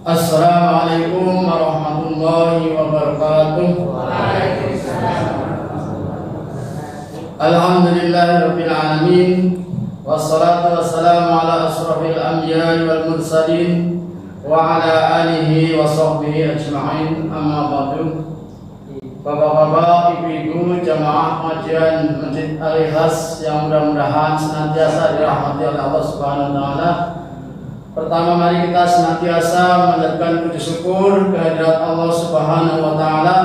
Assalamualaikum warahmatullahi wabarakatuh. Waalaikumsalam. Alhamdulillahirabbil alamin. Wassalatu wassalamu ala asrofil anbiya'i wal mursalin wa ala alihi wa sahbihi ajma'in. Amma ba'du. Bapak-bapak, ibu-ibu, jamaah pengajian Masjid Al-Ihlas yang mudah-mudahan senantiasa dirahmati oleh Allah Subhanahu wa taala. Pertama, mari kita senantiasa mengucapkan puji syukur kehadirat Allah Subhanahu wa taala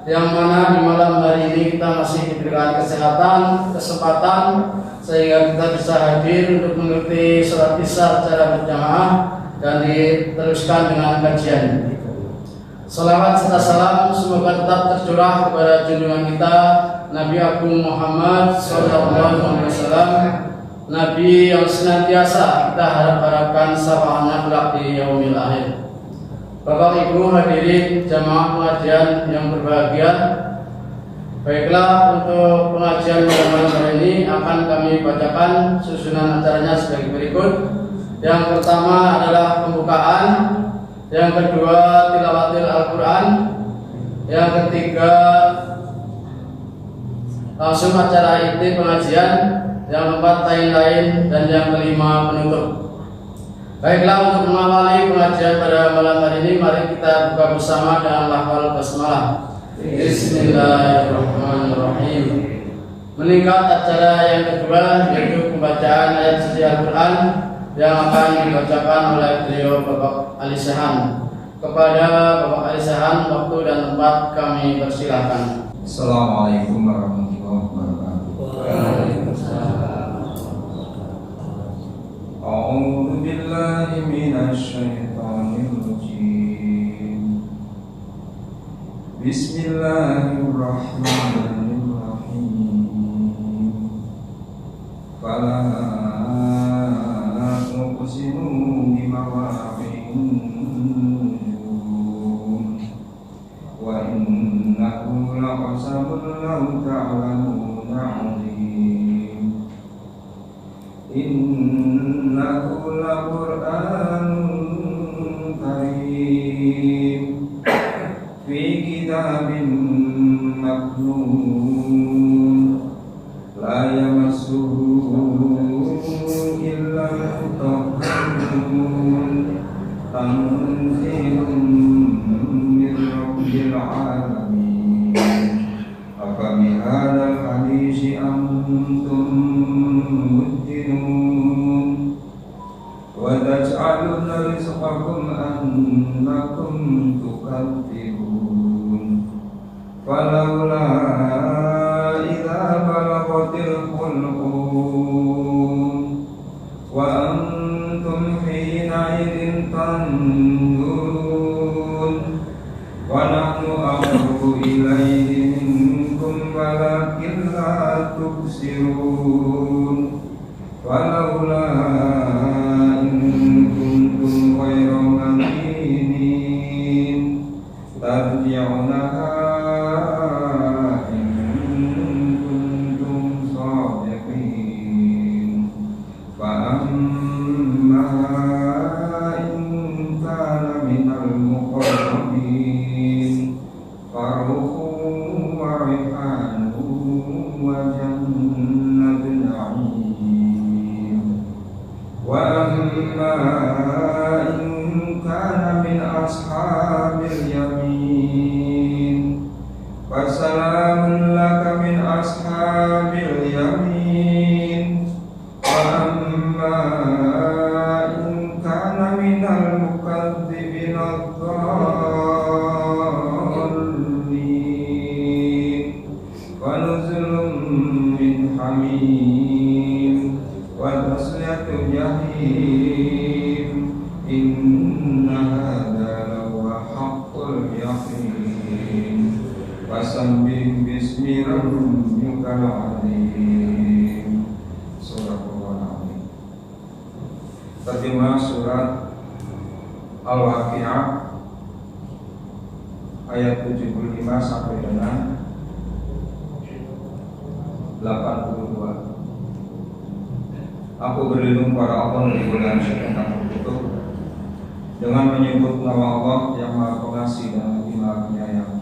yang mana di malam hari ini kita masih diberikan kesehatan, kesempatan sehingga kita bisa hadir untuk mengikuti sholat Isya secara berjamaah dan diteruskan dengan kajian. Salawat serta salam semoga tetap tercurah kepada junjungan kita Nabi Agung Muhammad SAW, Nabi yang senantiasa kita harapkan syafaatnya kelak di yaumil akhir. Bapak Ibu hadirin jamaah pengajian yang berbahagia, baiklah, untuk pengajian malam hari ini akan kami bacakan susunan acaranya sebagai berikut. Yang pertama adalah pembukaan, yang kedua tilawatil Al-Quran, yang ketiga langsung acara inti pengajian, yang keempat lain-lain, dan yang kelima penutup. Baiklah, untuk mengawali pengajian pada malam hari ini, mari kita buka bersama dengan lafal basmalah. Bismillahirrahmanirrahim. Meningkat acara yang kedua yaitu pembacaan ayat suci Al-Quran yang akan dibacakan oleh beliau Bapak Ali Sehan. Kepada Bapak Ali Sehan, waktu dan tempat kami persilahkan. Assalamualaikum warahmatullahi wabarakatuh. Waalaikumsalam. A'udzu billahi minasy syaithanir rajim. Bismillahirrahmanirrahim. Fala uqsimu bimawaqi'in nujum wa innahu laqasamun law ta'lamuna 'azim. Innahu laqur'anun karim fi kitabin maknun la yamassuhu illa al-mutahharun tanzilun min rabbil alamin. Afabihadzal hadisi antum mudhinun wa taj'aluna rizqakum annakum tukadzibun. Falaula idza balaghatil hulqum wa antum hina idin tanzurun wa nahnu aqrabu ilayhi minkum walakin la tubsirun. Falaula in kuntum ghayra madinin tarji'unaha in kuntum shadiqin. Fa amma in kana minal muqarrabin faruhun wa rihanun wa jannatun 'im. Wa amma in kana min ashabil yamin fasalamun laka min ashabil yamin. Wa amma in kana minal mukadzibin ad-dallin wa nuzulun min hamim wa tasliyatu jahim. Inna hadza lahuwa haqqul yaqin. Wasabbih bismi rabbikal azim. Surah Al-Azim. Terjemah surat Al-Waqi'ah ayat 75 sampai dengan 82. Aku berlindung pada Allah dari godaan syaitan terkutuk. dengan menyebut nama Allah yang Maha Pengasih dan Maha Penyayang.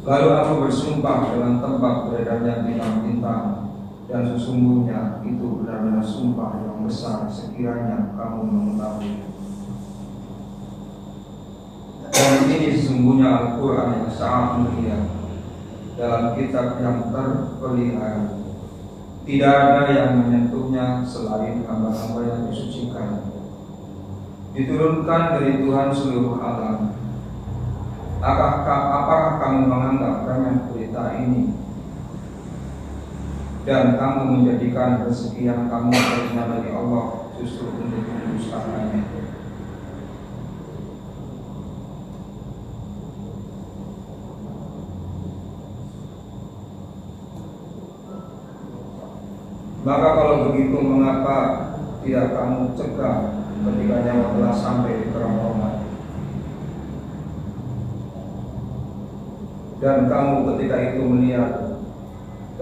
Lalu aku bersumpah dengan tempat beredarnya bintang-bintang, dan sesungguhnya itu benar-benar sumpah yang besar sekiranya kamu mengetahui. Dan ini sesungguhnya Al-Quran yang sangat mulia dalam kitab yang terpelihara. Tidak ada yang menyentuhnya selain hamba-hamba yang disucikan. Diturunkan dari Tuhan seluruh alam. Apakah kamu menganggap remeh berita ini? Dan kamu menjadikan rezeki yang kamu terima dari Allah justru untuk mendustakannya. Maka kalau begitu, mengapa tidak kamu cegah ketika nyawa telah sampai di kerongkongan? Dan kamu ketika itu melihat,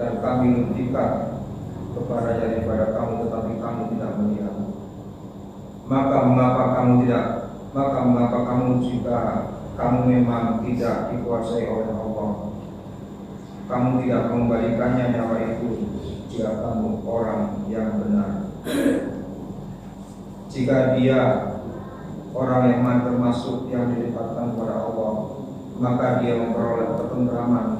dan kami hentikan kepadanya daripada kamu, tetapi kamu tidak melihat. Maka mengapa kamu jika kamu memang tidak dikuasai oleh Allah, kamu tidak mengembalikannya nyawa itu jika kamu orang yang benar? Jika dia orang yang termasuk yang didekatkan kepada Allah, maka dia memperoleh ketentraman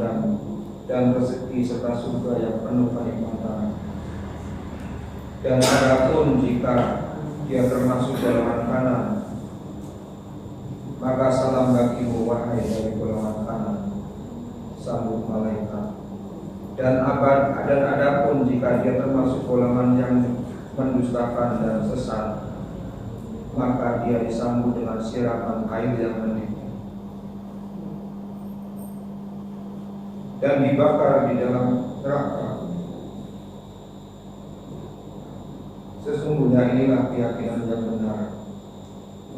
dan rezeki serta surga yang penuh kenikmatan. Dan adapun jika dia termasuk golongan kanan, maka salam bagimu wahai dari golongan kanan, sambut malaikat. Dan adapun jika dia termasuk golongan yang mendustakan dan sesat, maka dia disambut dengan siraman air yang mendidih dan dibakar di dalam neraka. Sesungguhnya inilah keyakinan yang benar.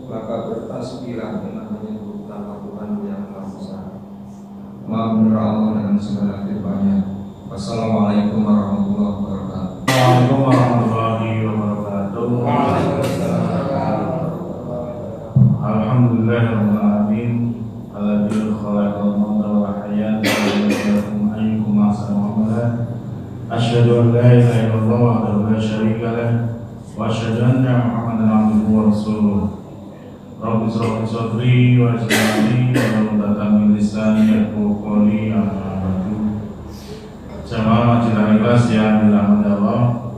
Maka bertasbihlah dengan menyebut nama Tuhan yang Maha Besar. Maha benar Allah dengan segala firman-Nya. Wassalamualaikum warahmatullahi wabarakatuh. Waalaikumsalam warahmatullahi wabarakatuh. Alhamdulillahirabbil alamin. Alladzi khalaqal mauta wal hayata liyabluwakum ayyukum ahsanu amala. Asyhadu an la ilaha illallah wahdahu la syarika lah wa asyhadu anna Muhammadan abduhu wa rasuluh. Rabbi shrah li sadri wa yassir li amri wa hlul 'uqdatam min lisani yafqahu qawli. Jamaah majelis ikhlas yang dirahmati Allah,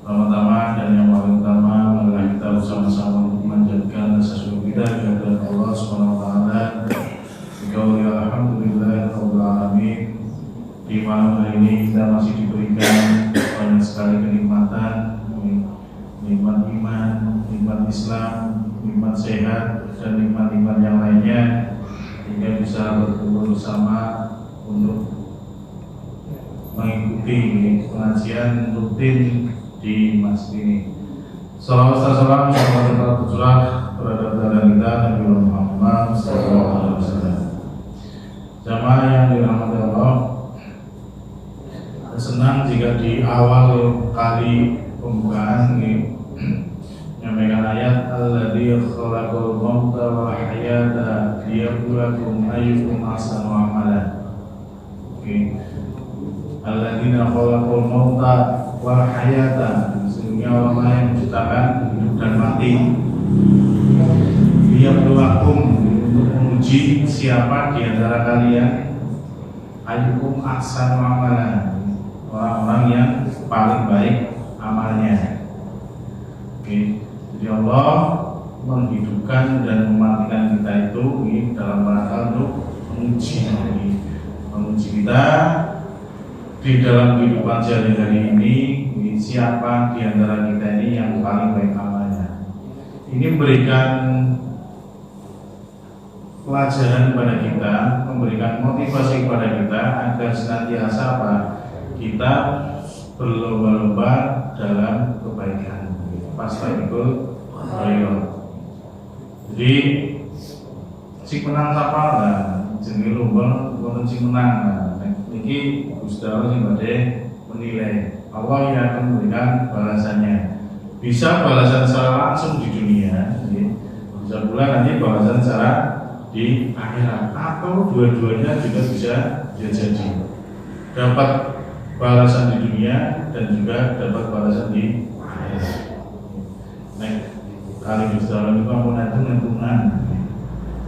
pertama dan yang paling utama adalah kita bersama-sama untuk menjadikan rasa syukur kita kepada Allah Subhanahu wa taala. Alhamdulillahirabbil alamin. Di malam hari ini kita masih diberikan banyak sekali kenikmatan, nikmat iman, nikmat Islam, nikmat sehat, dan nikmat-nikmat yang lainnya, hingga bisa berkumpul bersama untuk mengikuti pengajian rutin di masjid ini. Salawat dan salam semoga tercurah kepada kita Nabi Muhammad SAW. Jamaah yang dirahmati Allah, senang jika di awal kali pembukaan ini menyampaikan ayat alladzi khalaqal mauta wal hayata liyabluwakum ayyukum ahsanu amala. Alladzina khalaqal mauta wal hayata, sesungguhnya Allah yang menciptakan hidup dan mati. Liyabluwakum, untuk menguji siapa di antara kalian ayyukum ahsanu amala, orang-orang yang paling baik amalnya. Jadi Allah menghidupkan dan mematikan kita itu dalam rangka untuk menguji kita di dalam kehidupan sehari-hari ini. Siapa di antara kita ini yang paling baik amalnya? Ini memberikan pelajaran kepada kita, memberikan motivasi kepada kita agar senantiasa kita berlomba-lomba dalam kebaikan. Fastabiqul khairat. Jadi si menang siapa lah, jenenge lomba wonten sing menang. Niki Gusti Allah sing badhe menilai. Allah yang akan memberikan balasannya. bisa balasan secara langsung di dunia, bisa pula nanti balasan secara di akhirat, atau dua-duanya juga bisa jadi dapat balasan di dunia dan juga dapat balasan di akhirat. Nah, kali Gusti itu aku ngitungan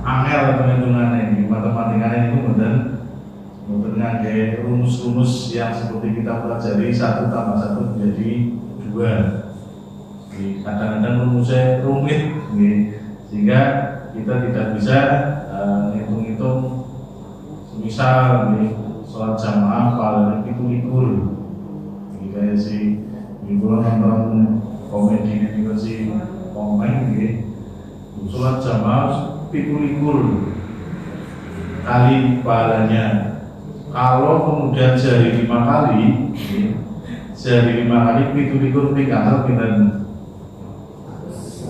angel atau ngitungan ini matematika ini kemudian ngangge rumus-rumus yang seperti kita pelajari 1 tambah 1 menjadi 2. Kadang-kadang rumusnya rumit, sehingga kita tidak bisa ngitung-ngitung. Misal sholat jamaah paling itu libur, kayak si minggu nonton komedi ini si komen, sholat jamaah itu libur kali pahalanya. Kalau kemudian sehari 5 kali, sehari 5 kali itu libur pindah pindah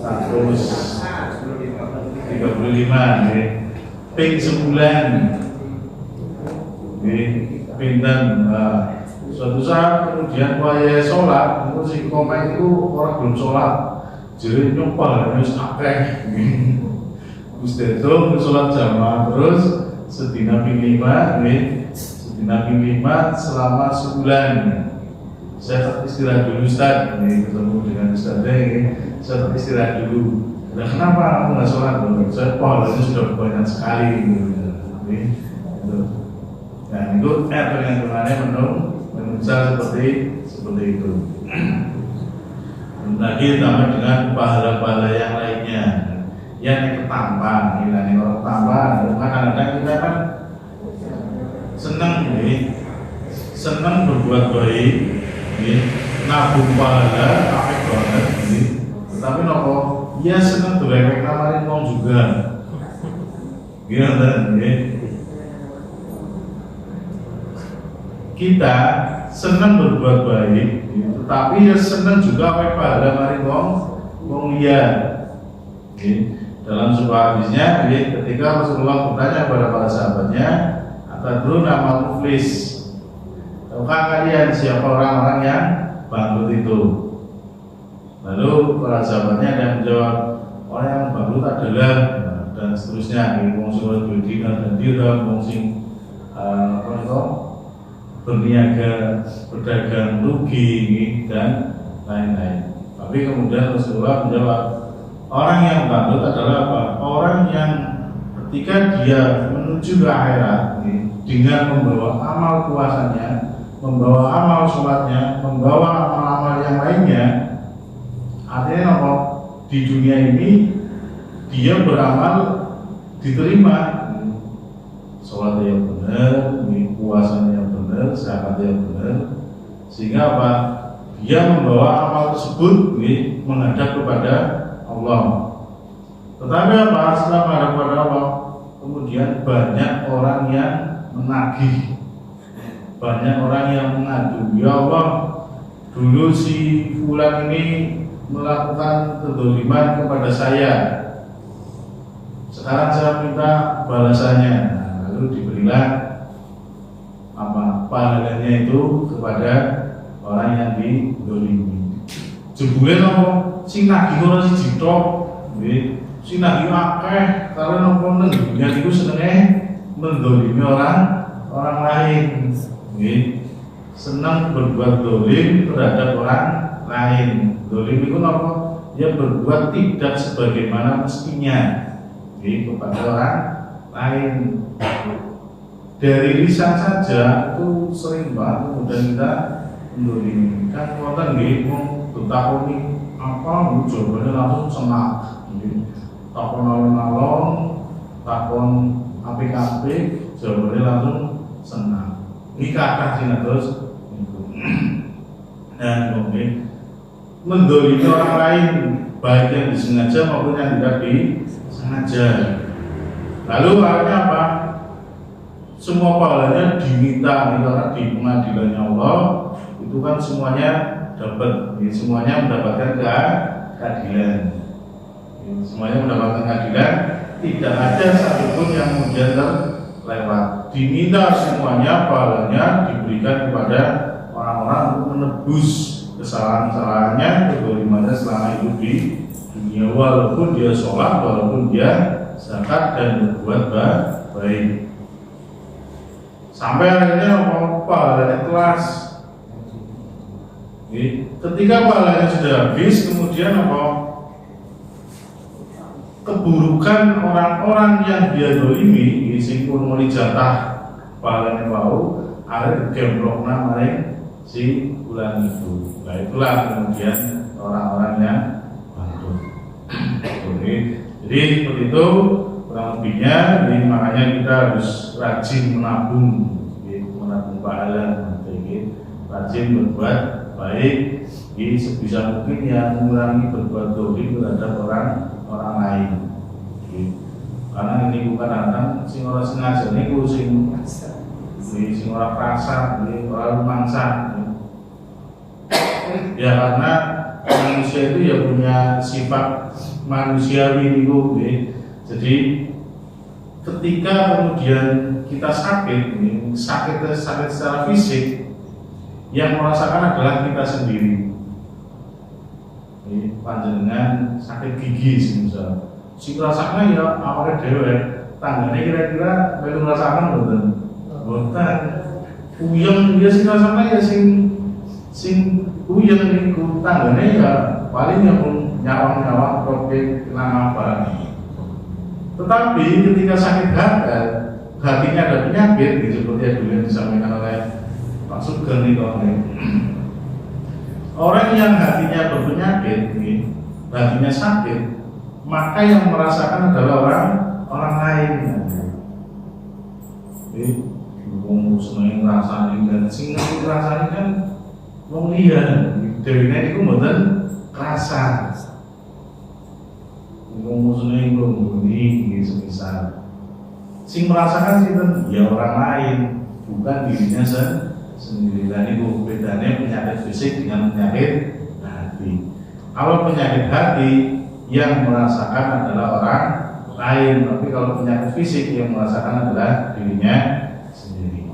35, ping sebulan, pindah. Suatu saat kemudian waya sholat, itu si komen itu orang belum sholat, jadi nyoba harus akeh. Gusti itu sholat jamaah terus sedina ping 5, sedina ping 5 selama sebulan. Saya istirahat dulu Ustaz, ketemu dengan Ustaz saya istirahat dulu. Nah, kenapa aku nggak sholat? Saya pahalanya sudah banyak sekali. Nah, itu hitungannya menurut seperti itu. Lagi ditambah dengan pahala-pahala yang lainnya, yang ketampan, ini orang ketampan. Kadang-kadang kita kan senang berbuat baik, nabung pahala, apik banget, tapi nopo, ya senang berefek namarin uang juga, kita senang berbuat baik, tetapi ya senang juga apik pahala namarin uang liar. Dalam sebuah hadisnya, ketika Rasulullah bertanya kepada para sahabatnya, atadruna mal muflis, tahukah kalian siapa orang-orang yang bangkrut itu? Lalu para sahabatnya ada yang menjawab, orang yang bangkrut adalah dan seterusnya, wong sing ora duwe dinar dan dirham, wong sing berniaga, berdagang rugi dan lain-lain. Tapi kemudian Rasulullah menjawab, orang yang bangkrut adalah apa? Orang yang ketika dia menuju ke akhirat dengan membawa amal puasanya, membawa amal sholatnya, membawa amal-amal yang lainnya, artinya apa? Di dunia ini dia beramal diterima, sholat yang benar, puasanya yang benar, zakat yang benar, sehingga apa? Dia membawa amal tersebut menghadap kepada Allah. Tetapi apa? Setelah menghadap kepada Allah, kemudian banyak orang yang menagih, banyak orang yang mengadu, ya Allah, dulu si fulan ini melakukan kezaliman kepada saya, sekarang saya minta balasannya. Lalu diberilah apa pahalanya itu kepada orang yang dizalimi. Jebule nopo sing nagih ora siji tok, sing nagih akeh, karena nopo nang dunia iku senenge menzalimi orang lain, senang berbuat zalim terhadap orang lain. Zalim itu apa? Dia berbuat tidak sebagaimana mestinya kepada orang lain. Dari lisan saja itu sering banget kemudian kita menzalimi. Kan wonten nggih wong ditakoni apa, jawabannya langsung senang. Takon alon-alon, takon apik-apik, jawabannya langsung senang. Ini kata sih terus. Dan mungkin mendolimi orang lain, baik yang disengaja maupun yang tidak disengaja. Lalu akhirnya apa? Semua pahalanya diminta karena di pengadilannya Allah itu kan semuanya dapat, semuanya mendapatkan keadilan. Semuanya mendapatkan keadilan, tidak ada satupun yang kemudian terlewat. Diminta semuanya pahalanya diberikan kepada orang-orang untuk menebus kesalahan-kesalahannya, kezalimannya selama hidup di dunia, walaupun dia sholat, walaupun dia zakat dan berbuat baik. Sampai akhirnya pahalanya kelas. Ketika pahalanya sudah habis, kemudian keburukan orang-orang yang dia dolimi, sing pun mau jatah pahalanya mau, ada gemblokna maring si bulan itu. Nah itulah kemudian orang-orang yang bangkrut. Jadi seperti itu kurang lebihnya. Jadi makanya kita harus rajin menabung pahala, rajin berbuat baik, sebisa mungkin yang mengurangi berbuat dolim terhadap orang lain. Karena ini bukan datang sing ora sengaja, ini sing ora perasa, ora rumangsa. Ya karena manusia itu ya punya sifat manusiawi niku. Jadi ketika kemudian kita sakit secara fisik, yang merasakan adalah kita sendiri. Panjenengan sakit gigi misalnya, si rasakan ya awalnya dewe, tangganya kira-kira belum merasakan betul. Uyang dia sih rasakan ya sing uyang niku tangganya ya paling yang nyawang profil kenang apa. Tetapi ketika sakit hatinya ada penyakit, seperti yang dulu disampaikan oleh Pak Sugeng nih orang yang hatinya berpenyakit, hatinya sakit, maka yang merasakan adalah orang lain. Wong seneng ngrasani dan sing ngrasani kan wong liya. Dheweke iku mboten krasa. Wong seneng ngrungokni semisal. Sing merasakan sinten? Ya orang lain, bukan dirinya sendiri. Dan itu bedanya penyakit fisik dengan penyakit hati. Kalau penyakit hati yang merasakan adalah orang lain, tapi kalau penyakit fisik yang merasakan adalah dirinya sendiri.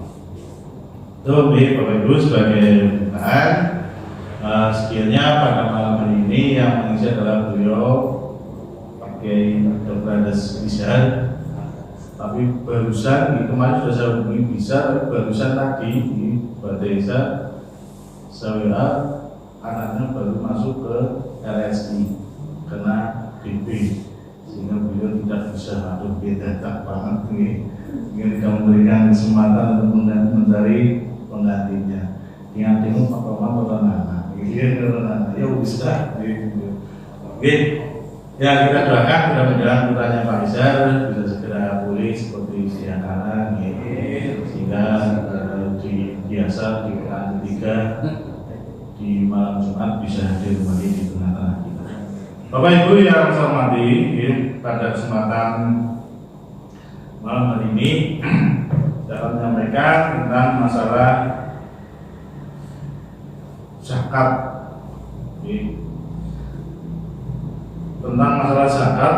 Itu Bapak Ibu sebagai pembukaan. Sekiranya pada malam hari ini yang mengisi adalah beliau pakai Dr. Adas Rizal. Tapi barusan kemarin sudah saya hubungi bisa, tapi barusan tadi di Badesa saya anaknya baru masuk ke RSI kena DB, sehingga beliau tidak bisa beda tak banget nih. Ingin kita memberikan kesempatan untuk mencari penggantinya. Yang tengok apa-apa anak, ya bisa. Oke. Ya kita doakan mudah-mudahan putranya Pak Izar bisa segera pulih seperti sedia kala, sehingga biasa di pekan ketiga di malam Jumat bisa hadir kembali di tengah-tengah kita. Bapak Ibu yang saya hormati, pada kesempatan malam hari ini dapat menyampaikan tentang masalah zakat. Tentang masalah zakat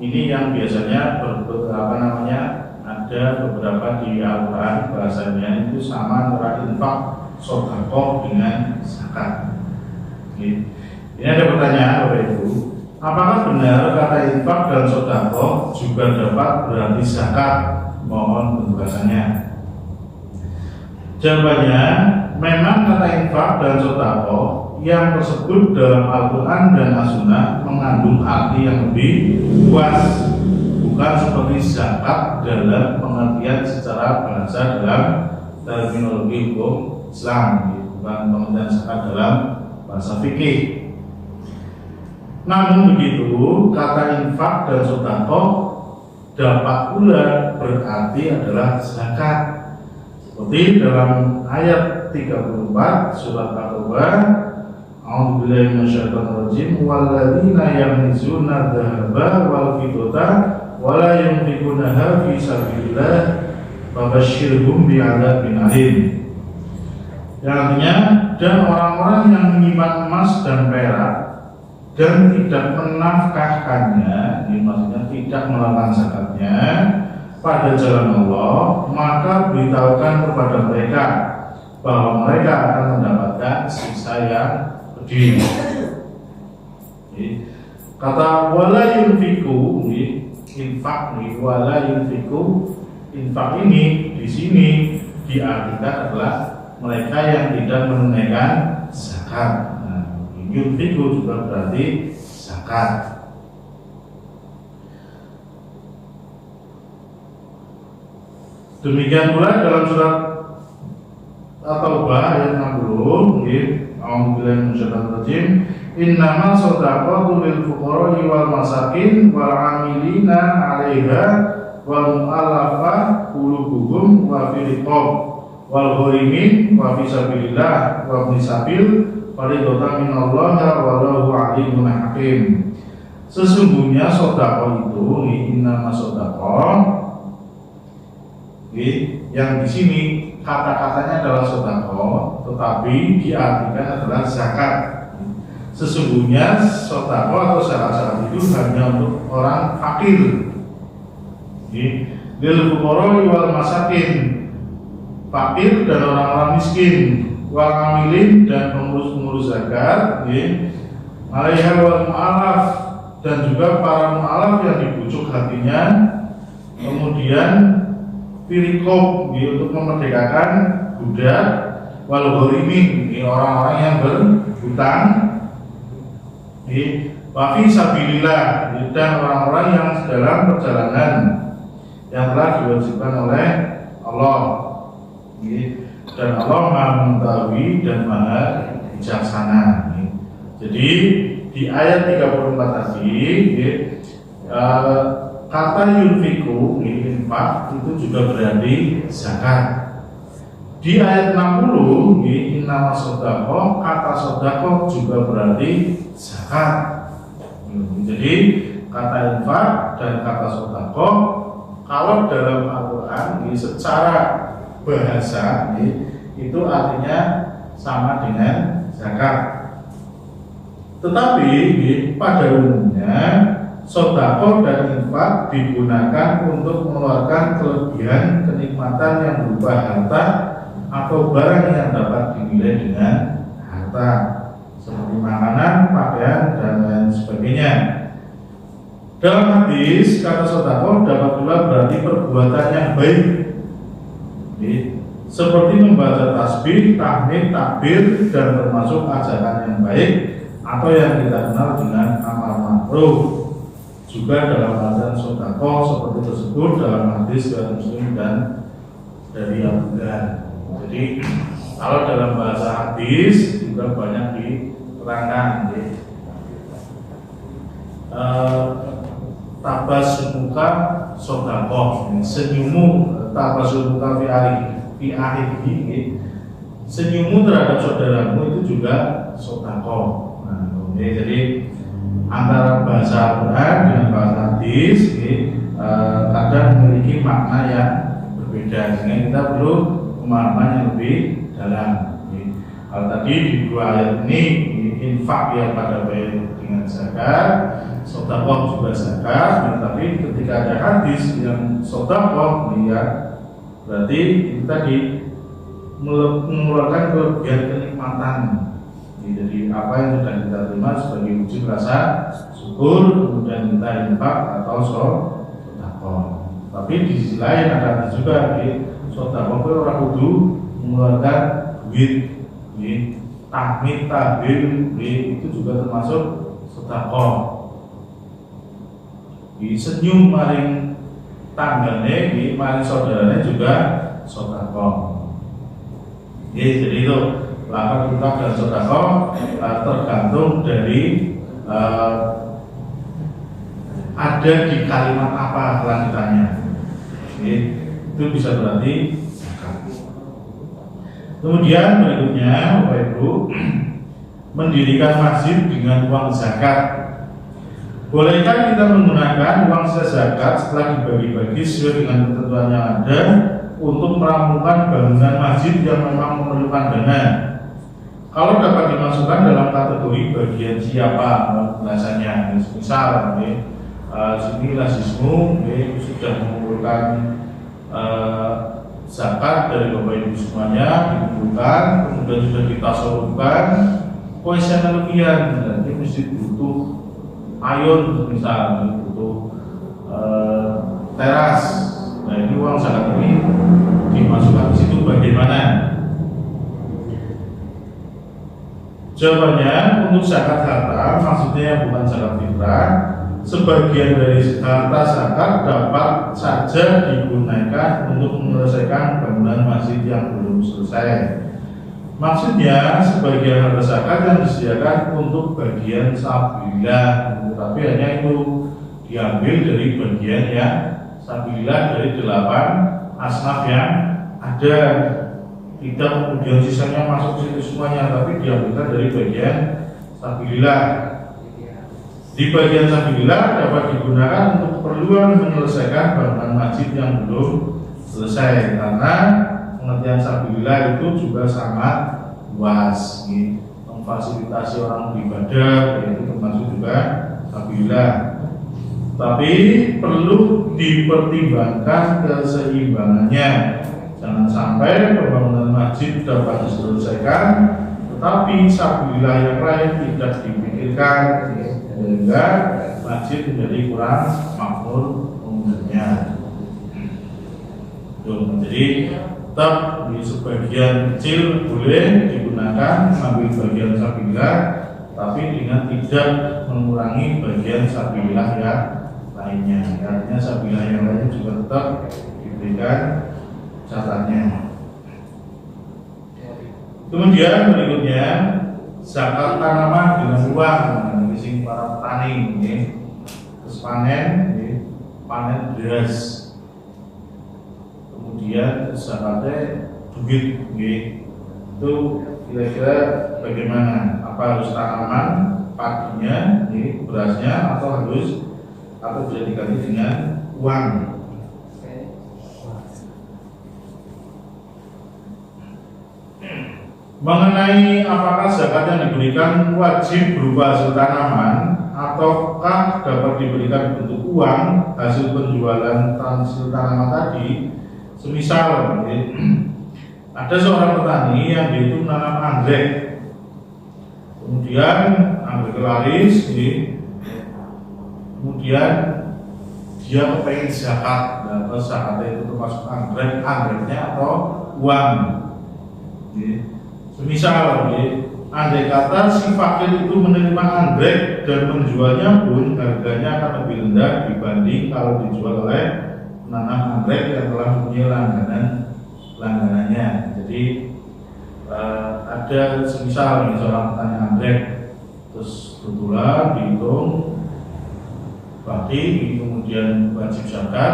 ini yang biasanya ada beberapa di Al-Quran bahasanya itu sama antara infak, sedekah dengan zakat. Ini ada pertanyaan Bapak Ibu, apakah benar kata infak dan sedekah juga dapat berarti zakat? Mohon penjelasannya. Jawabannya, memang kata infak dan sedekah yang tersebut dalam Al-Quran dan As-Sunnah mengandung arti yang lebih luas, bukan seperti zakat dalam pengertian secara bahasa dalam terminologi hukum Islam, bukan pengertian zakat dalam bahasa fikih. Namun begitu, kata infak dan sedekah dapat pula berarti adalah zakat, seperti dalam ayat 34 surat At-Taubah, A'udzubillahi minasyaitonir rajim, walladzina yamizuna dzahaba wal fiddata wa la yunfiqunaha fi sabilillah fabashshirhum bi'adzabin alim. Yang artinya, dan orang-orang yang menyimpan emas dan perak dan tidak menafkahkannya, ini maksudnya tidak melakukan zakatnya pada jalan Allah, maka beritahukan kepada mereka bahwa mereka akan mendapatkan siksa yang gede. Kata wala yunfiku, infak nih, wala yunfiku, infak ini di sini diartikan adalah mereka yang tidak menunaikan zakat. Nah, yunfiku juga berarti zakat. Demikian pula dalam surat At-Taubah ayat 60, A'udzubillahi minasyaitonir rajim. Innama shadaqatu lil fuqara'i wal masakin wal 'amilina 'alaiha wal mu'allafah qulubuhum wa fil riqab wal gharimin wa fi sabilillah wa ibnis sabil fardatan minallahi wallahu 'alimun hakim. Sesungguhnya sedekah itu, innama shadaqah, yang di sini kata-katanya adalah sedekah, tetapi diartikan adalah zakat. Sesungguhnya sedekah atau zakat itu hanya untuk orang fakir. Lil fuqara'i wal masakin, fakir dan orang-orang miskin, wal amilin dan pengurus-pengurus zakat, alaiha wal mu'alaf dan juga para mu'alaf yang dibujuk hatinya, kemudian firikob untuk memerdekakan budak, wal gharimin orang-orang yang berhutang, wa fi sabilillah dan orang-orang yang dalam perjalanan yang telah diwajibkan oleh Allah. Dan Allah Maha mengetahui dan Maha bijaksana. Jadi di ayat 34 tadi kata yunfiku, infak itu juga berarti zakat. Di ayat 60 innama shadaqah, kata shadaqah juga berarti zakat. Jadi kata infak dan kata shadaqah kalau dalam Al-Quran secara bahasa itu artinya sama dengan zakat. Tetapi pada umumnya sedekah dan infak digunakan untuk mengeluarkan kelebihan kenikmatan yang berupa harta atau barang yang dapat dinilai dengan harta, seperti makanan, pakaian, dan lain sebagainya. Dalam hadis, kata sedekah dapat pula berarti perbuatan yang baik, seperti membaca tasbih, tahmid, takbir, dan termasuk ajaran yang baik atau yang kita kenal dengan amal makruh. Juga dalam azan sedekah seperti tersebut dalam hadis riwayat Muslim dan dari Abu Dzar. Jadi kalau dalam bahasa hadis juga banyak diterangkan, tabasumuka sedekah, senyummu tabasumuka fi ahlihi, senyummu terhadap saudaramu itu juga sedekah. Nah, jadi antara bahasa Al-Quran dengan bahasa hadis kadang memiliki makna yang berbeda, sehingga kita perlu pemahaman yang lebih dalam. Kalau tadi di dua ayat ini infak yang pada baik dengan zakat, sedekah juga zakat, tapi ketika ada hadis yang sedekah, berarti kita mengeluarkan kelebihan kenikmatan. Jadi apa yang sudah kita terima sebagai wujud rasa syukur, kemudian kita infak atau sedekah. Tapi di sisi lain ada juga sedekah itu orang kudu mengeluarkan duit, tahmid, tahbir, itu juga termasuk sedekah. Senyum maring tanggane, maring saudaranya juga sedekah. Jadi itu langkah infak dan sedekah tergantung dari ada di kalimat apa kelanjutannya. Itu bisa berarti zakat. Kemudian berikutnya, Bapak Ibu, mendirikan masjid dengan uang zakat. Bolehkah kita menggunakan uang zakat setelah dibagi-bagi sesuai dengan ketentuan yang ada untuk merampungkan bangunan masjid yang memang memerlukan dana? Kalau dapat dimasukkan dalam kategori bagian siapa biasanya, misal sini lazismu sudah mengumpulkan zakat dari Bapak Ibu semuanya, dikumpulkan, kemudian sudah ditasalurkan, koesioner lebihan, berarti mesti butuh ayun, misalnya butuh teras. Nah ini uang zakat ini dimasukkan ke situ bagaimana? Jawabannya, untuk zakat harta maksudnya bukan zakat fitrah. Sebagian dari harta zakat dapat saja digunakan untuk menyelesaikan bangunan masjid yang belum selesai. Maksudnya sebagian harta zakat yang disediakan untuk bagian sabilillah, tapi hanya itu diambil dari bagian yang sabilillah dari 8 asnaf yang ada. Tidak kemudian sisanya masuk situ semuanya, tapi diambilkan dari bagian sabilillah. Di bagian sabilillah dapat digunakan untuk keperluan menyelesaikan bangunan masjid yang belum selesai, karena pengertian sabilillah itu juga sangat luas, memfasilitasi orang beribadah, yaitu termasuk juga sabilillah. Tapi perlu dipertimbangkan keseimbangannya. Jangan sampai pembangunan masjid dapat diselesaikan, tetapi sabilillah yang lain tidak dipikirkan, sehingga masjid menjadi kurang makmur umumnya. Jadi tetap di sebagian kecil boleh digunakan mengambil bagian sabilillah, tapi dengan tidak mengurangi bagian sabilillah yang lainnya. Artinya sabilillah yang lain juga tetap diberikan catatannya. Kemudian berikutnya zakat tanaman dengan uang, sing para petani terus panen beras. Kemudian zakatnya duit, itu kira-kira bagaimana? Apa harus tanaman padinya, berasnya, atau bisa diganti dengan uang? Mengenai apakah zakat yang diberikan wajib berupa hasil tanaman ataukah dapat diberikan bentuk uang hasil penjualan hasil tanaman tadi, semisal ada seorang petani yang dia itu menanam anggrek, kemudian anggrek laris, kemudian dia kepengen zakat, dan zakatnya itu termasuk anggreknya atau uang. Semisal, andai kata si fakir itu menerima anggrek dan menjualnya pun harganya akan lebih rendah dibanding kalau dijual oleh penanam anggrek yang telah mempunyai langganannya. Jadi ada semisal seorang petani anggrek, terus kebetulan dihitung bagi, kemudian wajib zakat,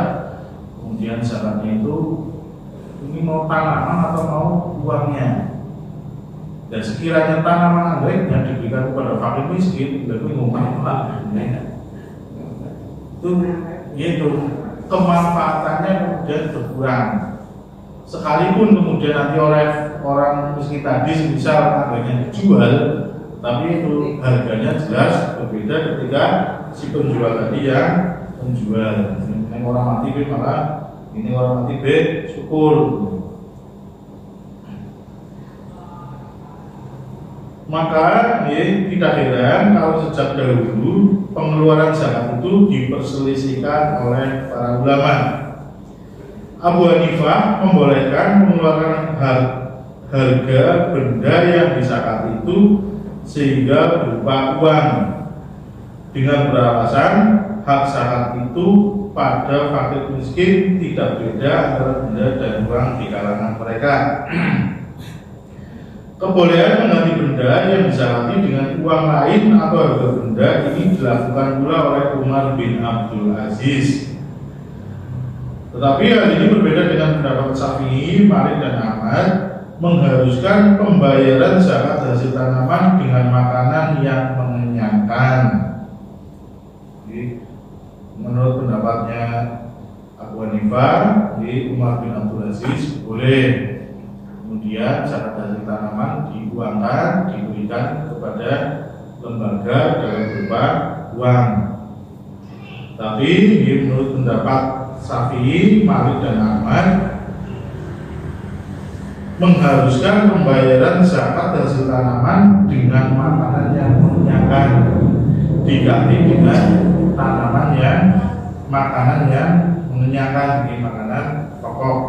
kemudian zakatnya itu ini mau tanaman atau mau uangnya. Dan sekiranya tanaman anggrek yang diberikan kepada fakir miskin, lalu ngomong lah, itu kemanfaatannya kemudian berkurang. Sekalipun kemudian nanti oleh orang miskin tadi misal harganya dijual, tapi itu harganya jelas berbeda ketika si penjual tadi yang menjual. Ini orang mati B malah ini orang mati B syukur. Maka tidak heran kalau sejak dahulu pengeluaran zakat itu diperselisihkan oleh para ulama. Abu Hanifah membolehkan mengeluarkan harga benda yang dizakat itu sehingga berupa uang, dengan beralasan hak zakat itu pada fakir miskin tidak beda antara benda dan uang di kalangan mereka. Kebolehan mengganti benda yang dizakati dengan uang lain atau harga benda ini dilakukan pula oleh Umar bin Abdul Aziz. Tetapi hal ini berbeda dengan pendapat Syafi'i, Malik dan Ahmad, mengharuskan pembayaran zakat hasil tanaman dengan makanan yang mengenyangkan. Jadi, menurut pendapatnya Abu Hanifah, Umar bin Abdul Aziz boleh. Kemudian zakat hasil tanaman diuangkan, diberikan kepada lembaga dalam berupa uang. Tapi menurut pendapat Syafi'i, Malik dan Ahmad, mengharuskan pembayaran zakat hasil tanaman dengan makanan yang mengenyangkan diganti dengan makanan yang mengenyangkan, ini makanan pokok.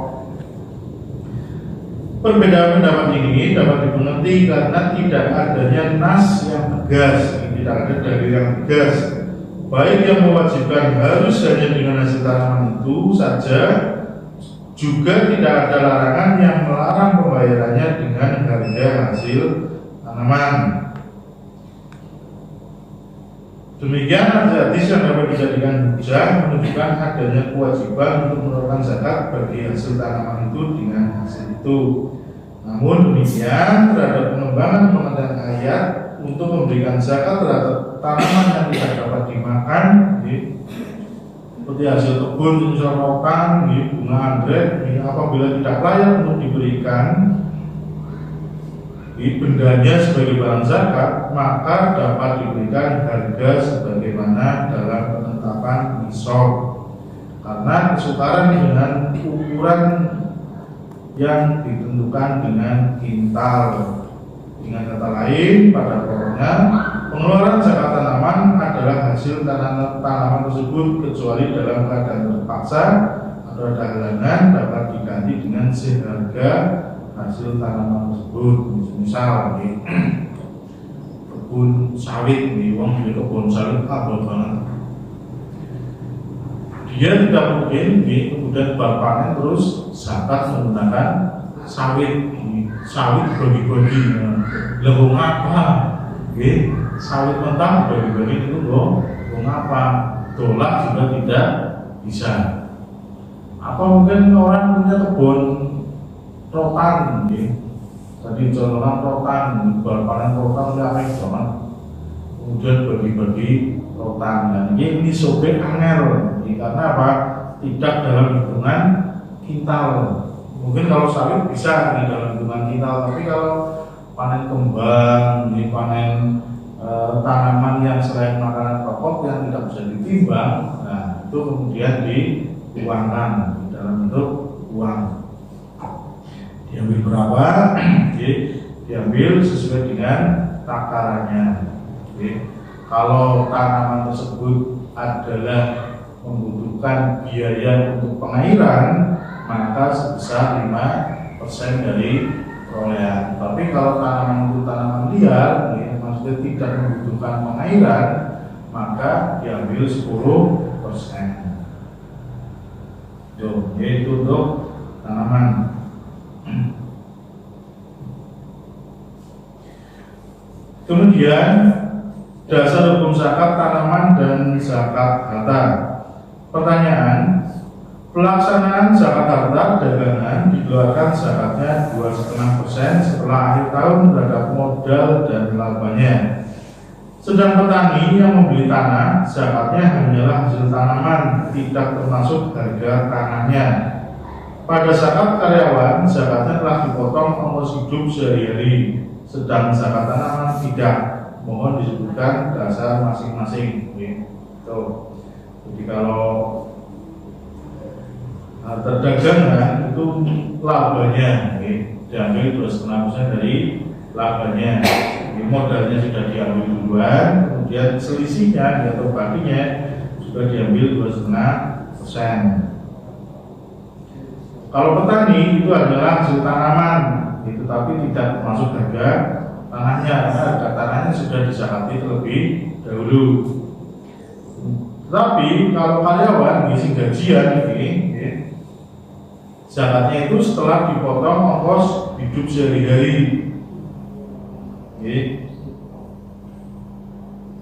Perbedaan pendapat ini dapat dimengerti karena tidak adanya nas yang tegas, tidak ada dalil yang tegas, baik yang mewajibkan harus hanya dengan hasil tanaman itu saja, juga tidak ada larangan yang melarang pembayarannya dengan harga hasil tanaman. Demikian hadis yang dapat dijadikan hujah menunjukkan adanya kewajiban untuk menurunkan zakat bagi hasil tanaman itu dengan hasil itu. Namun demikian, terhadap pengembangan pengertian ayat untuk memberikan zakat terhadap tanaman yang tidak dapat dimakan, seperti hasil kebun, misal rotan, bunga anggrek, apabila tidak layak untuk diberikan bendanya sebagai barang zakat, maka dapat diberikan harga sebagaimana dalam penetapan nisab, karena kesukaran dengan ukuran yang ditentukan dengan kintal. Dengan kata lain, pada pokoknya pengeluaran zakat tanaman adalah hasil tanaman tersebut kecuali dalam keadaan terpaksa atau ada halangan dapat diganti dengan seharga hasil tanaman tersebut. Misal kebun sawit, wong di kebun sawit abot banget, dia tidak mungkin kemudian panen terus zakat menggunakan sawit bagi-bagi. Lewung apa? Sawit mentah bagi-bagi itu lewung apa? Tolak juga tidak bisa. Apa mungkin orang punya kebun rotan, tadi contohnya rotan, panen rotan udah apa banget, kemudian bagi-bagi rotan. Dan ini sobek angel, karena apa? Tidak dalam hitungan kintal. Mungkin kalau sawit bisa dalam hitungan kintal, tapi kalau panen kembang, panen tanaman yang selain makanan pokok yang tidak bisa ditimbang, nah itu kemudian diuangkan dalam bentuk uang. Diambil berapa? Diambil sesuai dengan takarannya. Kalau tanaman tersebut adalah membutuhkan biaya untuk pengairan, maka sebesar 5% dari perolehan. Tapi kalau tanaman itu tanaman liar, maksudnya tidak membutuhkan pengairan, maka diambil 10%. Yaitu untuk tanaman. Kemudian dasar hukum zakat tanaman dan zakat harta. Pertanyaan, pelaksanaan zakat harta dagangan dikeluarkan zakatnya 2,5% setelah akhir tahun terhadap modal dan labanya. Sedang petani yang membeli tanah, zakatnya hanyalah hasil tanaman, tidak termasuk harga tanahnya. Pada zakat karyawan, zakatnya telah dipotong ongkos hidup sehari-hari, sedang zakat tanaman tidak. Mohon disebutkan dasar masing-masing. Jadi kalau harta dagangan itu labanya diambil 2,5% dari labanya. Modalnya sudah diambil duluan, kemudian selisihnya atau baginya sudah diambil 2,5%. Kalau petani itu adalah hasil tanaman, tapi tidak termasuk harga tanahnya, karena harga tanahnya sudah disakati terlebih dahulu. Tapi kalau karyawan ngisi gajian zakatnya itu setelah dipotong ongkos hidup sehari-hari.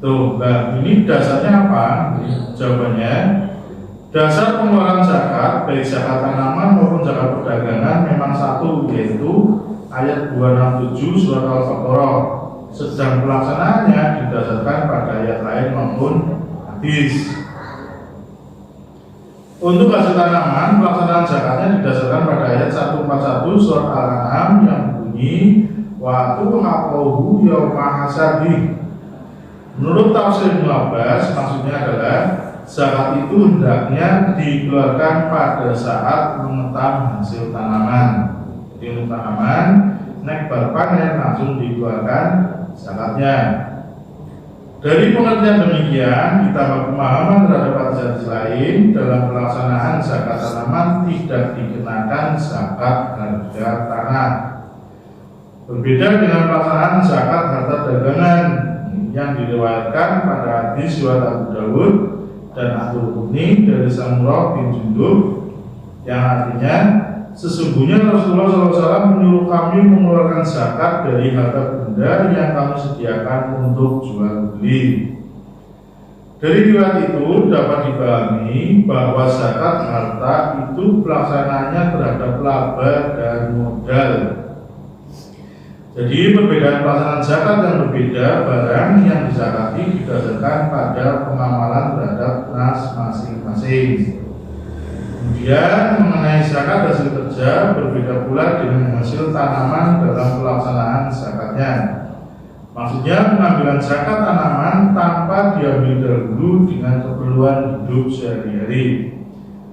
Nah ini dasarnya apa? Jawabannya, dasar pengeluaran zakat baik zakat tanaman maupun zakat perdagangan memang satu, yaitu ayat 267 surat Al-Baqarah. Sedang pelaksanaannya didasarkan pada ayat lain maupun hadis. Untuk hasil tanaman, pelaksanaan zakatnya didasarkan pada ayat 141 surat Al-An'am yang bunyi wa tu'aqahu yawma hasadi. Menurut tafsir Ibnu Abbas, maksudnya adalah zakat itu hendaknya dikeluarkan pada saat mengetam hasil tanaman. Jadi untuk tanaman, nek bar panen langsung dikeluarkan zakatnya. Dari pengertian demikian, ditambah pemahaman terhadap hadis lain dalam pelaksanaan zakat tanaman tidak dikenakan zakat harga tanah. Berbeda dengan pelaksanaan zakat harta dagangan yang diriwayatkan pada hadis riwayat Abu Dawud dan At-Tirmidzi dari Samurah bin Jundub yang artinya sesungguhnya Rasulullah SAW menyuruh kami mengeluarkan zakat dari harta benda yang kami sediakan untuk jual beli. Dari riwayat itu dapat dipahami bahwa zakat harta itu pelaksanaannya terhadap laba dan modal. Jadi perbedaan pelaksanaan zakat yang berbeda, barang yang dizakati didasarkan pada pengamalan terhadap nas masing-masing. Kemudian mengenai zakat hasil kerja berbeda pula dengan hasil tanaman dalam pelaksanaan zakatnya. Maksudnya pengambilan zakat tanaman tanpa diambil dahulu dengan keperluan hidup sehari-hari.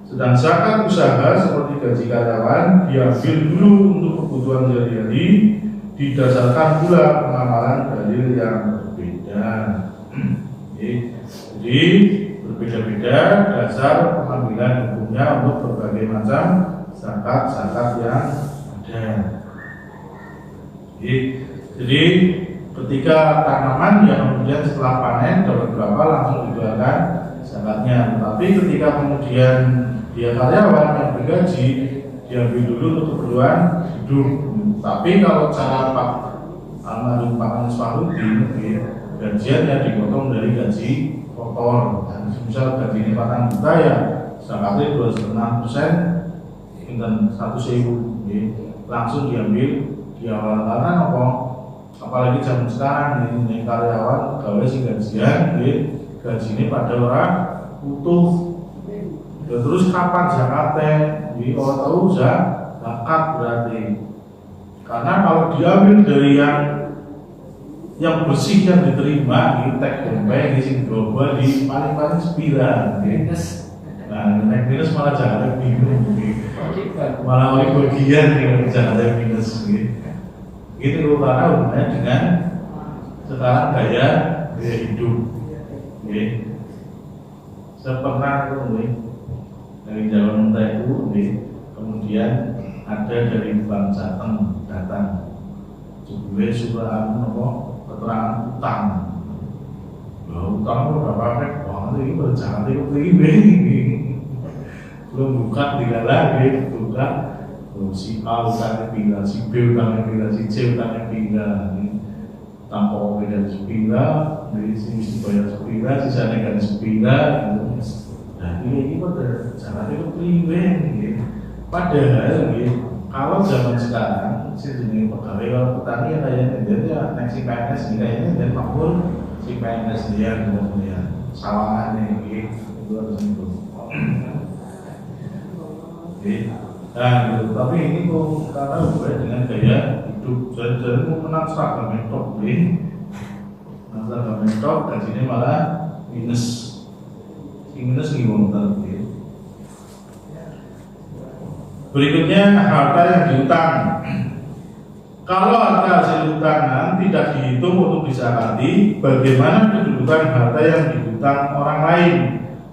Sedang zakat usaha seperti gaji karyawan diambil dulu untuk kebutuhan sehari-hari, didasarkan pula pengamalan dalil yang berbeda. Jadi berbeda-beda dasar pengambilan hukumnya untuk berbagai macam zakat-zakat yang ada. Jadi ketika tanaman yang kemudian setelah panen dapat berapa langsung dikeluarkan zakatnya. Tapi ketika kemudian dia karyawan yang bergaji diambil dulu untuk keperluan hidup. Tapi kalau cara Pak almarhum Pak Anies Wahyudi, gajiannya dipotong dari gaji kotor. Misal gaji ini 4 juta ya zakatnya 2,5%, dan 100.000 langsung diambil di awal. Karena apa? Apalagi zaman sekarang ini karyawan gawe sing gajian, gaji ini pada orang utuh. Ya, terus kapan zakatnya? Kalau tahu zakat berarti. Karena kalau diambil dari yang bersih yang diterima, di tek dompet di sini global di paling sepira. Nah, naik minus malah jangan bingung. Malah oleh bagian yang jangan minus. Itu karena hubungannya dengan sekarang gaya hidup. Saya pernah dari Jawa Muda itu, kemudian ada dari Bank Jateng datang, jebule surah keterangan utang. Utang itu berapa rek? Wah, ini berjalan ini. Belum buka tiga lagi, buka. Si A utangnya pila, si B utangnya pila, si C utangnya pila. Tanpa beda sepila, dari sini mesti bayar sepila, sisanya kan sepila. Nah ini berjalan itu priwen. Padahal kalau zaman sekarang jenis pegawai kalau petani ya kayaknya dia naik si PNS nih kayaknya dia makmur si PNS dia kemudian sawangannya itu harus itu. Nah, tapi ini kok karena hubungannya dengan gaya hidup jadi mau menang seragam mentok seragam mentok gajinya malah minus gimana tadi. Berikutnya harta yang diutang. Kalau harta hasil utangan tidak dihitung untuk disakati, bagaimana kedudukan harta yang diutang orang lain?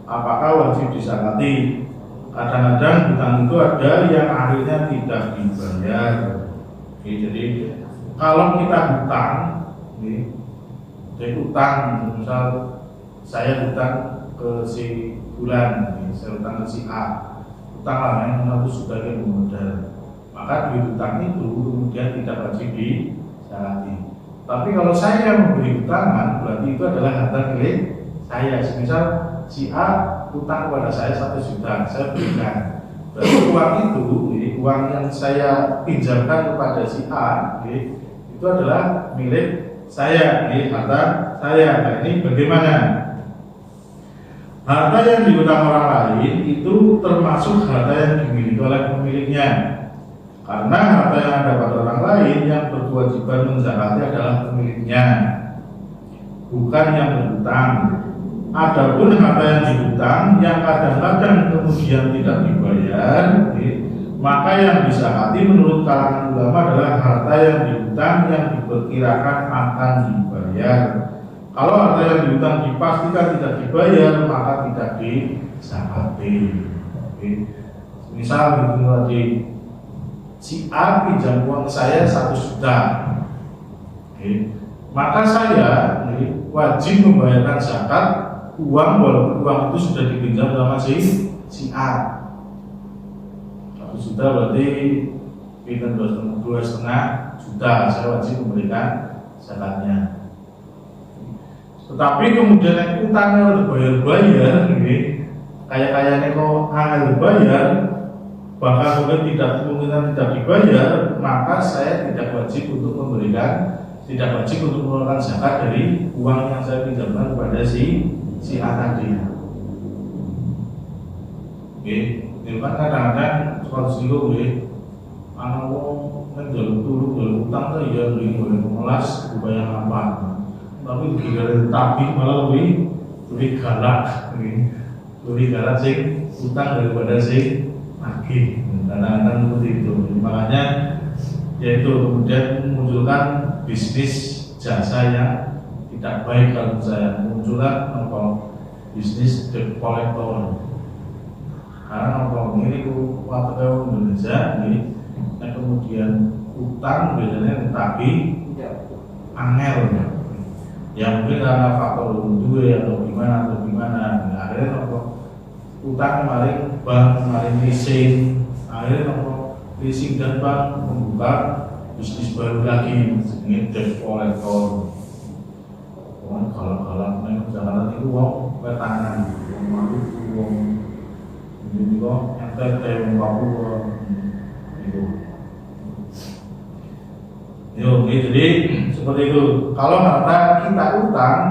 Apakah wajib disakati? Kadang-kadang utang itu ada yang akhirnya tidak dibayar. Jadi kalau kita hutang, jadi utang, misal saya hutang ke si bulan, saya hutang ke si A. Utang lain harus sebagai modal, maka duit utang itu kemudian tidak wajib disakati. Tapi kalau saya memberi utangan, berarti itu adalah harta milik saya. Misal si A utang kepada saya 1 juta, saya berikan. Berarti uang itu, uang yang saya pinjamkan kepada si A, itu adalah milik saya, harta saya. Nah, ini bagaimana? Harta yang diutang orang lain itu termasuk harta yang dimiliki oleh pemiliknya. Karena harta yang ada pada orang lain yang berkewajiban menzakati adalah pemiliknya, bukan yang berutang. Adapun harta yang diutang yang kadang-kadang kemudian tidak dibayar, Maka yang disakati menurut kalangan ulama adalah harta yang dihutang yang diperkirakan akan dibayar. Kalau harta yang dihutang dipastikan tidak dibayar, maka tidak disakati. Oke. Misal gitu tadi, si A pinjam uang saya 1 juta. Oke. Maka saya wajib membayarkan zakat uang walaupun uang itu sudah dipinjam sama si A. 1 juta berarti pinjam 2,5 juta, saya wajib memberikan zakatnya. Tetapi kemudian yang utangnya udah bayar-bayar, kayak kok angel bayar, bahkan mungkin kemungkinan tidak dibayar, maka saya tidak wajib untuk mengeluarkan zakat dari uang yang saya pinjamkan kepada si A tadi. Oke, ini kan kadang-kadang kalau singgung, anak wong ngejaluk utang tuh ya beli melas bayang apa, tapi gila tapi malah lebih galak, sih utang daripada sih lagi. Kadang-kadang seperti itu. Makanya yaitu kemudian memunculkan bisnis jasa yang tidak baik kalau saya munculkan bisnis debt collector. Karena ini waktu Indonesia ini kemudian utang biasanya tapi angel ya mungkin karena faktor duit atau gimana akhirnya utang kemarin bank kemarin leasing, akhirnya leasing dan bank membuka bisnis baru lagi, ini debt collector. Kalau jangan itu uang petangan, uang malu, uang ini kok ente uang Papua itu. Jadi seperti itu. Kalau harta kita utang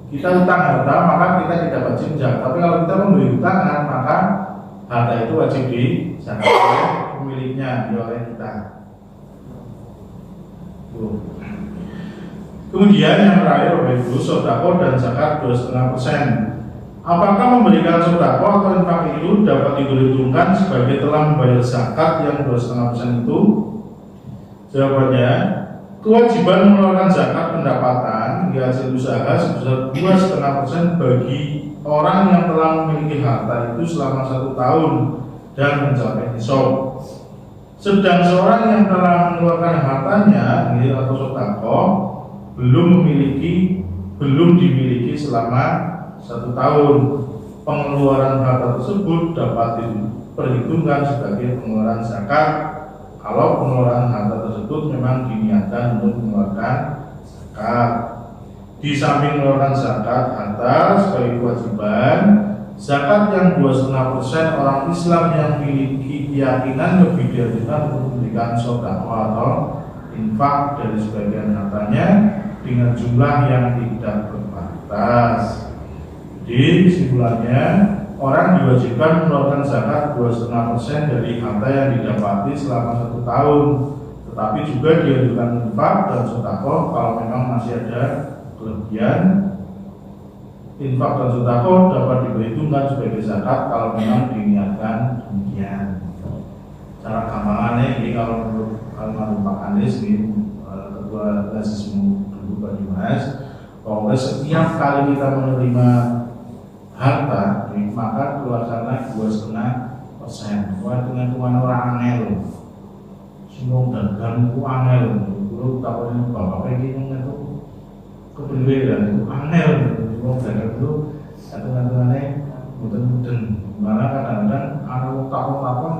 harta, maka kita tidak wajib zakat. Tapi kalau kita memberi utangan, maka harta itu wajib dizakat oleh pemiliknya, oleh kita. Kemudian yang terakhir, Bapak Ibu, sedekah dan zakat 2,5%. Apakah memberikan sedekah atau infak itu dapat diperhitungkan sebagai telah membayar zakat yang 2,5% itu? Jawabannya, kewajiban mengeluarkan zakat pendapatan di hasil usaha sebesar 2,5% bagi orang yang telah memiliki harta itu selama 1 tahun dan mencapai nisab. Sedang seorang yang telah mengeluarkan hartanya atau sedekah belum dimiliki selama 1 tahun, pengeluaran harta tersebut dapat diperhitungkan sebagai pengeluaran zakat kalau pengeluaran harta tersebut memang diniatkan untuk mengeluarkan zakat. Di samping mengeluarkan zakat harta sebagai kewajiban, zakat yang 2,5% orang Islam yang memiliki keyakinan lebih dianjurkan untuk memberikan sedekah atau infak dari sebagian hartanya dengan jumlah yang tidak berbatas. Jadi kesimpulannya, orang diwajibkan mengeluarkan zakat 2,5% dari harta yang didapati selama 1 tahun, tetapi juga dianjurkan infak dan sedekah kalau memang masih ada kelebihan. Infak dan sedekah dapat diperhitungkan sebagai zakat kalau memang diniatkan demikian. Cara gampangannya ini kalau menurut almarhum Pak Anies ini ketua Lazismu dulu Pak Dimas, bahwa setiap kali kita menerima harta, maka keluarkanlah 2,5%. Wah, dengan tuan orang angel, semua dagang itu angel. Dulu tahunya bapak ini itu kebenaran itu angel. Semua dagang itu hitung-hitungannya mudeng-mudeng. Malah kadang-kadang anak takut-takut,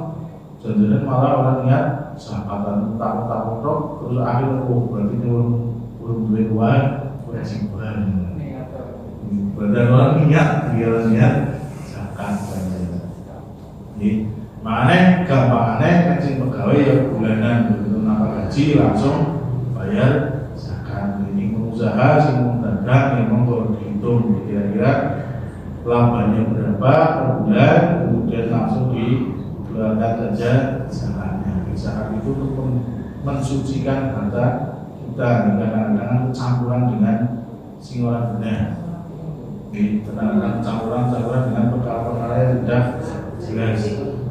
jangan malah orang lihat sahabatan takut-takut terus akhirnya berarti belum duit uang, kewajiban. Badan orang niat zakat. Makanya gampangannya kan sing pegawai ya bulanan begitu nambah gaji langsung bayar zakat. Ini pengusaha sing mau dagang memang kalau dihitung kira-kira labanya berapa per bulan, kemudian langsung dikeluarkan saja zakatnya. Zakat itu untuk mensucikan harta kita, kadang-kadang campuran dengan sing orang benar. Terkadang campuran dengan perkara-perkara yang tidak jelas,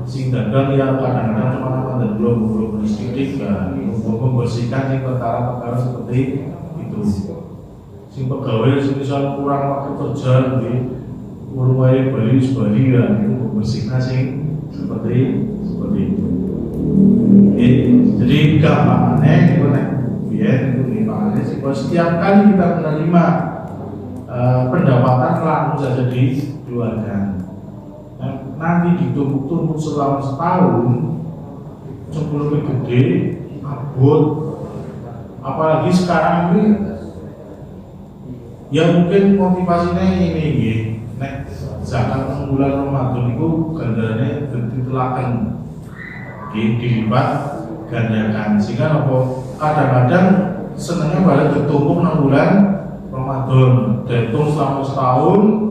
sehingga pedagang yang kadang-kadang cuma ada belum sedikit ya, membersihkan yang perkara-perkara seperti itu. Sing pegawai misal kurang waktu kerja di urungai Bali sebalian itu membersihkan sing seperti itu. Jadi gampangannya itu biar itu gampangannya setiap kali kita menerima pendapatan langsung saja dikeluarkan. Nanti ditumpuk-tumpuk selama setahun sebelum gede abot. Apalagi sekarang ini ya mungkin motivasinya ini nek zakat bulan Ramadan itu gandarannya ditelakan dilipat gandakan, sehingga apa kadang-kadang senangnya pada ditumpuk 6 bulan Ramadan dihitung selama setahun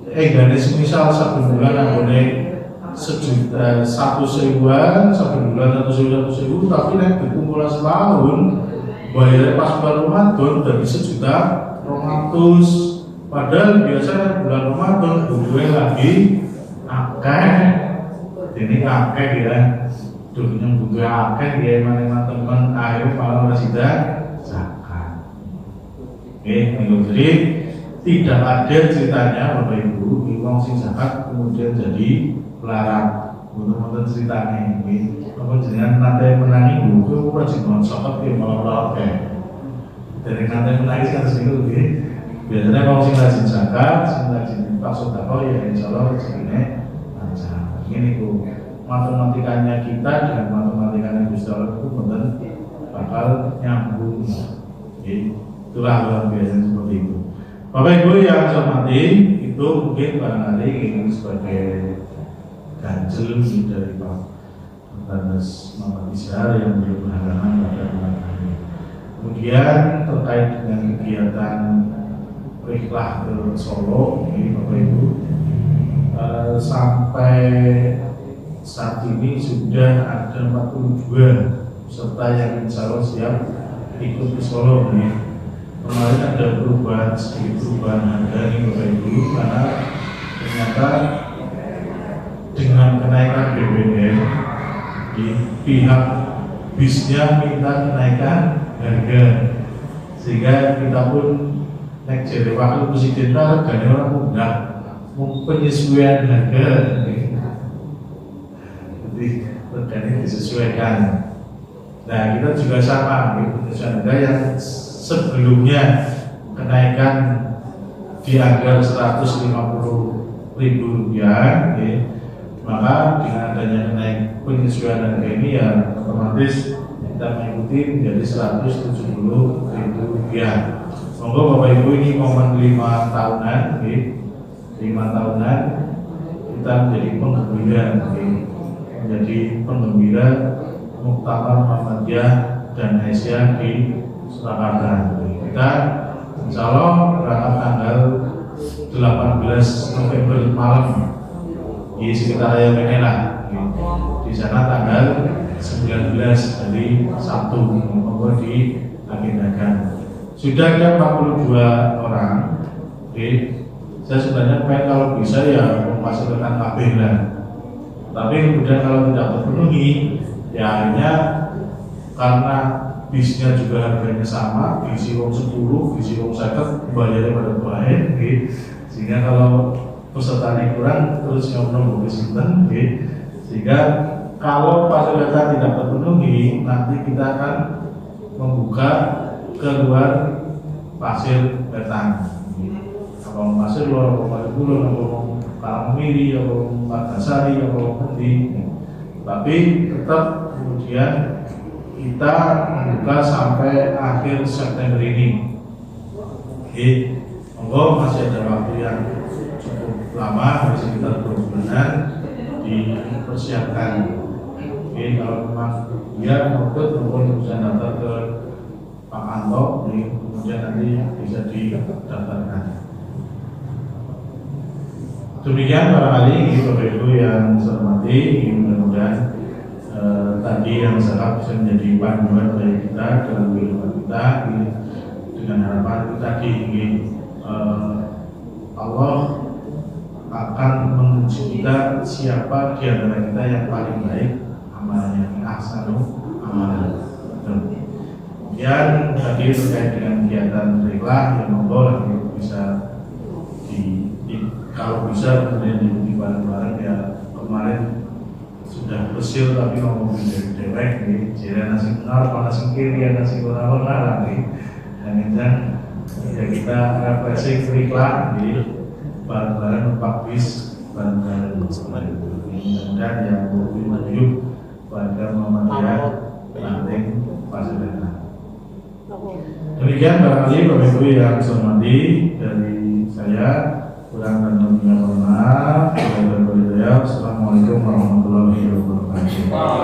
gane semisal 1 bulan anggone 1.000.000 1 bulan 1.000 tapi nek dikumpul setahun bayarnya pas bulan Ramadan dari 1.200.000. Padahal biasanya bulan Ramadan gue lagi akeh ini akeh ya dunia gue akeh dia mana teman ayo malah resida zakat. Jadi tidak ada ceritanya Bapak Ibu wong sing zakat kemudian jadi pelarat untuk ceritanya ini. Apa jenengan nanti menangi dulu ora jeneng zakat ya malah pelarat. Dari nanti menangis kan seminggu biasanya kalau sing rajin zakat, sing rajin infak sedekah ya insyaallah rezekine lancar. Ini ku matematikanya kita dengan matematikanya Gusti Allah itu benar bakal nyambung. Itulah luar biasa seperti itu. Bapak Ibu yang saya hormati, itu mungkin barangkali ini sebagai ganjel dari Pak Banas Muhammad Isyar yang belum berhalangan pada bulan ini. Kemudian terkait dengan kegiatan Rihlah ke Solo ini Bapak Ibu, sampai saat ini sudah ada 42 peserta yang insya Allah siap ikut ke Solo ini. Kemarin ada sedikit perubahan harga ini Bapak Ibu, karena ternyata dengan kenaikan BBM di pihak bisnya minta kenaikan harga, sehingga kita pun naik jadi wakil presiden harganya orang mudah penyesuaian harga, jadi harganya disesuaikan. Nah kita juga sama penyesuaian harga yang sebelumnya kenaikan di angka Rp150.000, maka dengan adanya kenaik penyesuaian harga ini ya otomatis kita mengikuti menjadi Rp170.000. Monggo Bapak Ibu ini momen 5 tahunan, 5 tahunan kita menjadi penggembira, menjadi penggembira Muktamar Muhammadiyah dan Aisyah di Surakarta. Kita insya Allah berangkat tanggal 18 November malam di sekitar Raya Menela. Di sana tanggal 19 dari Sabtu monggo diagendakan. Sudah ada 42 orang. Saya sebenarnya pengen kalau bisa ya memfasilitasi kabeh lah. Tapi kemudian kalau tidak terpenuhi, ya akhirnya karena bisnya juga harganya sama, bisi wong 10, bisi wong 50 bayarnya pada baik, sehingga kalau pesertanya kurang terus ngomong sinten, sehingga kalau fasilitas tidak terpenuhi nanti kita akan membuka keluar pasir Wetan. Apa pasir luar, apa Kulon, apa Karangmiri, apa Margasari, apa Kendi. Tapi tetap kemudian kita membuka sampai akhir September ini. Monggo masih ada waktu yang cukup lama, masih sekitar 2 bulanan dipersiapkan. Kalau memang dia maupun bisa daftar ke Pak Anto, kemudian nanti bisa didaftarkan. Demikian barangkali Bapak Ibu yang saya hormati, mudah-mudahan tadi yang sangat bisa menjadi panduan bagi kita dalam kehidupan kita, dengan harapan kita Allah akan menguji kita siapa di antara kita yang paling baik amalnya, ahsanu amalan. Kemudian tadi terkait dengan kegiatan rela yang monggo bisa kalau bisa kemudian diikuti bareng-bareng ya. Kemarin sudah bersil tapi ngomong dari dewek nih, jadi nasi benar, nasi kiri, nasi benar lagi. Dan ya kita refleksi rela di bareng-bareng Pak Bis bareng-bareng dan yang berwujud pada Muhammadiyah Lanting Pasedena. Demikian barangkali Bapak Ibu yang saya hormati dari saya, kurang dan lebihnya mohon maaf. Assalamualaikum warahmatullahi wabarakatuh.